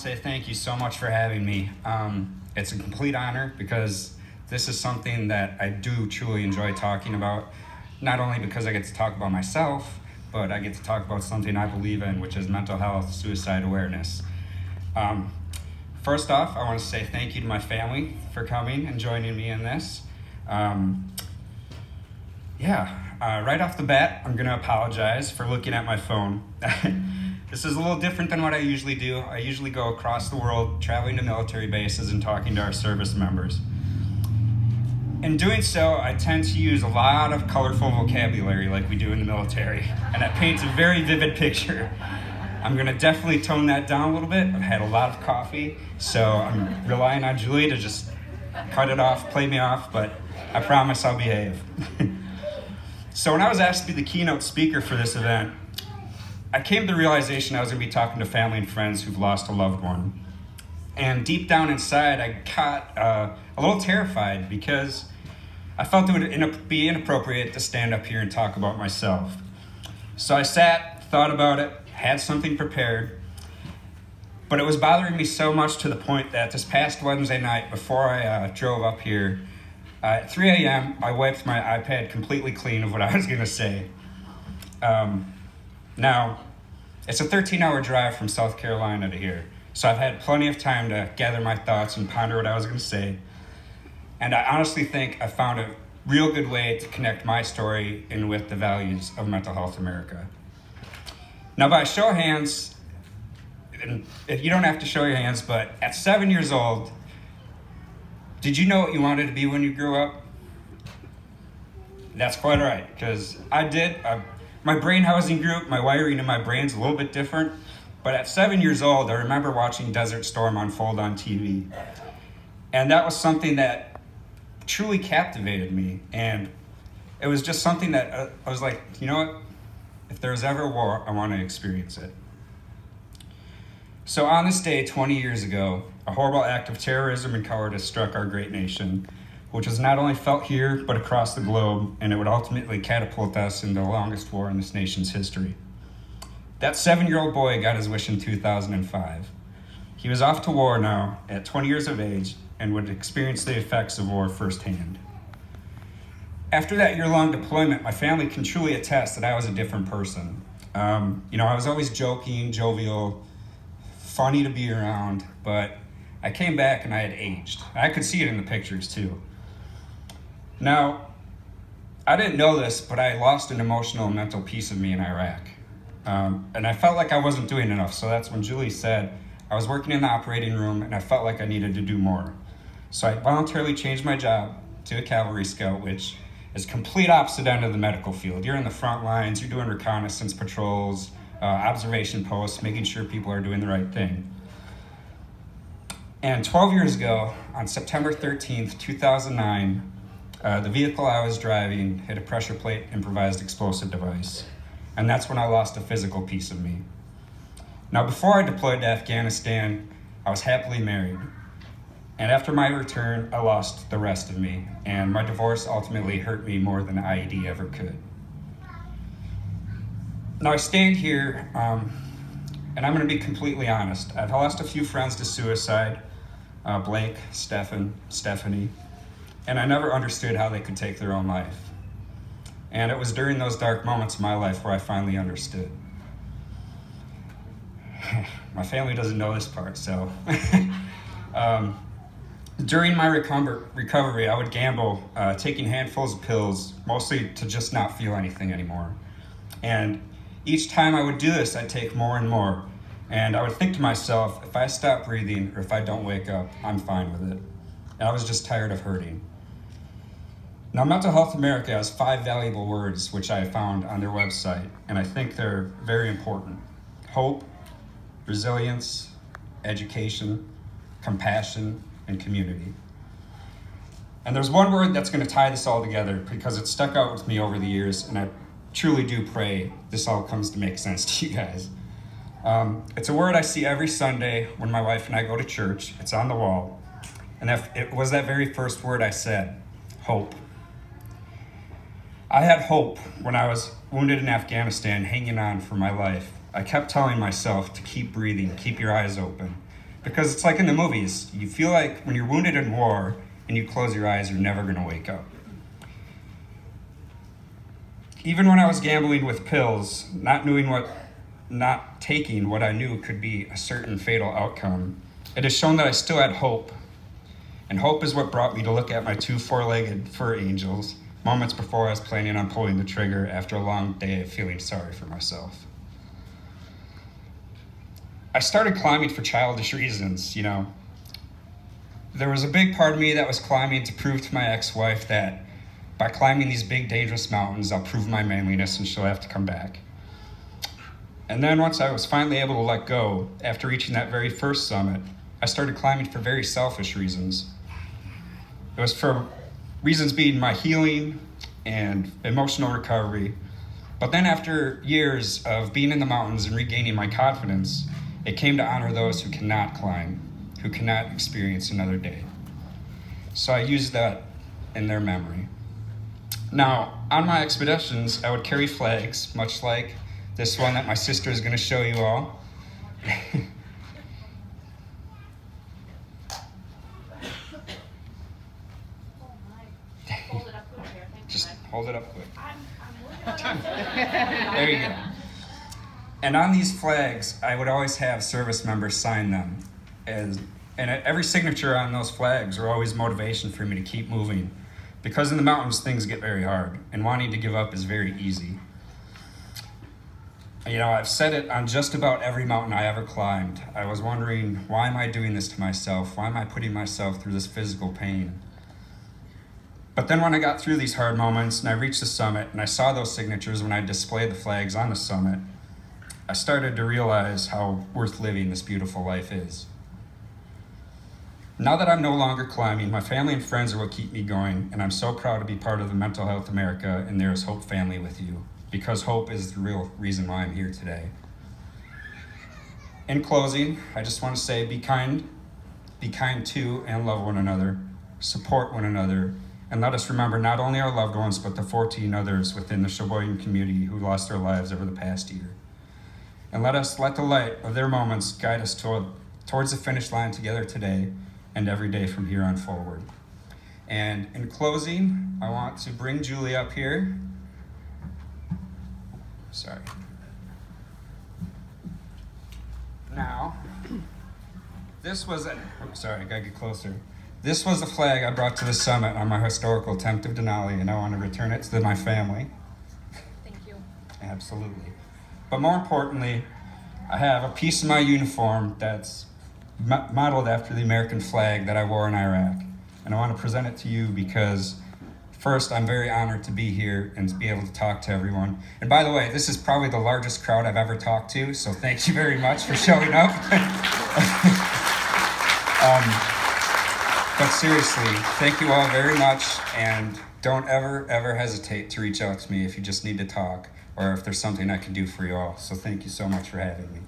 say thank you so much for having me. It's a complete honor because this is something that I do truly enjoy talking about, not only because I get to talk about myself, but I get to talk about something I believe in, which is mental health, suicide awareness. First off, I want to say thank you to my family for coming and joining me in this. Right off the bat, I'm going to apologize for looking at my phone. This is a little different than what I usually do. I usually go across the world, traveling to military bases and talking to our service members. In doing so, I tend to use a lot of colorful vocabulary like we do in the military, and that paints a very vivid picture. I'm going to definitely tone that down a little bit. I've had a lot of coffee, so I'm relying on Julie to just cut it off, play me off, but I promise I'll behave. So when I was asked to be the keynote speaker for this event, I came to the realization I was going to be talking to family and friends who've lost a loved one. And deep down inside, I got a little terrified because I felt it would be inappropriate to stand up here and talk about myself. So I sat, thought about it, had something prepared, but it was bothering me so much to the point that this past Wednesday night, before I drove up here, at 3 a.m., I wiped my iPad completely clean of what I was going to say. Now, it's a 13-hour drive from South Carolina to here, so I've had plenty of time to gather my thoughts and ponder what I was going to say. And I honestly think I found a real good way to connect my story in with the values of Mental Health America. Now, by show of hands, and if you don't have to show your hands, but at 7 years old, did you know what you wanted to be when you grew up? That's quite right, because I did. My brain housing group, my wiring in my brain's a little bit different, but at 7 years old, I remember watching Desert Storm unfold on TV. And that was something that truly captivated me, and it was just something that I was like, you know what? If there was ever a war, I want to experience it. So on this day 20 years ago, a horrible act of terrorism and cowardice struck our great nation, which was not only felt here, but across the globe, and it would ultimately catapult us into the longest war in this nation's history. That 7-year-old boy got his wish in 2005. He was off to war now at 20 years of age and would experience the effects of war firsthand. After that year-long deployment, my family can truly attest that I was a different person. I was always joking, jovial, funny to be around, but I came back and I had aged. I could see it in the pictures too. Now, I didn't know this, but I lost an emotional and mental piece of me in Iraq. And I felt like I wasn't doing enough, so that's when Julie said I was working in the operating room and I felt like I needed to do more. So I voluntarily changed my job to a cavalry scout, which is complete opposite end of the medical field. You're in the front lines, you're doing reconnaissance patrols, observation posts, making sure people are doing the right thing. And 12 years ago, on September 13th, 2009, the vehicle I was driving hit a pressure plate improvised explosive device. And that's when I lost a physical piece of me. Now, before I deployed to Afghanistan, I was happily married. And after my return, I lost the rest of me. And my divorce ultimately hurt me more than the IED ever could. Now, I stand here, and I'm going to be completely honest. I've lost a few friends to suicide, Blake, Stephanie, and I never understood how they could take their own life. And it was during those dark moments in my life where I finally understood. My family doesn't know this part, so. During my recovery, I would gamble, taking handfuls of pills, mostly to just not feel anything anymore. And each time I would do this, I'd take more and more. And I would think to myself, if I stop breathing or if I don't wake up, I'm fine with it. And I was just tired of hurting. Now, Mental Health America has 5 valuable words which I found on their website, and I think they're very important. Hope, resilience, education, compassion, and community. And there's one word that's going to tie this all together because it stuck out with me over the years, and I truly do pray this all comes to make sense to you guys. It's a word I see every Sunday when my wife and I go to church. It's on the wall. And it was that very first word I said, hope. I had hope when I was wounded in Afghanistan, hanging on for my life. I kept telling myself to keep breathing, keep your eyes open, Because it's like in the movies. You feel like when you're wounded in war and you close your eyes, you're never going to wake up. Even when I was gambling with pills, not taking what I knew could be a certain fatal outcome, it has shown that I still had hope. And hope is what brought me to look at my 2 four-legged fur angels moments before I was planning on pulling the trigger after a long day of feeling sorry for myself. I started climbing for childish reasons, you know. There was a big part of me that was climbing to prove to my ex-wife that by climbing these big, dangerous mountains, I'll prove my manliness and she'll have to come back. And then once I was finally able to let go, after reaching that very first summit, I started climbing for very selfish reasons. It was for reasons being my healing and emotional recovery. But then after years of being in the mountains and regaining my confidence, it came to honor those who cannot climb, who cannot experience another day. So I used that in their memory. Now, on my expeditions, I would carry flags, much like this one that my sister is going to show you all. Just hold it up quick. There you go. And on these flags, I would always have service members sign them. And every signature on those flags were always motivation for me to keep moving. Because in the mountains, things get very hard, and wanting to give up is very easy. You know, I've said it on just about every mountain I ever climbed. I was wondering, why am I doing this to myself? Why am I putting myself through this physical pain? But then when I got through these hard moments and I reached the summit and I saw those signatures when I displayed the flags on the summit, I started to realize how worth living this beautiful life is. Now that I'm no longer climbing, my family and friends are what keep me going, and I'm so proud to be part of the Mental Health America and There Is Hope family with you, because hope is the real reason why I'm here today. In closing, I just want to say be kind to and love one another, support one another, and let us remember not only our loved ones, but the 14 others within the Sheboygan community who lost their lives over the past year. And let the light of their moments guide us towards the finish line together today and every day from here on forward. And in closing, I want to bring Julie up here. Sorry. Now, this was sorry, I gotta get closer. This was the flag I brought to the summit on my historical attempt of Denali, and I want to return it to my family. Thank you. Absolutely. But more importantly, I have a piece of my uniform that's modeled after the American flag that I wore in Iraq. And I want to present it to you because, first, I'm very honored to be here and to be able to talk to everyone. And by the way, this is probably the largest crowd I've ever talked to, so thank you very much for showing up. But seriously, thank you all very much, and don't ever hesitate to reach out to me if you just need to talk or if there's something I can do for you all. So thank you so much for having me.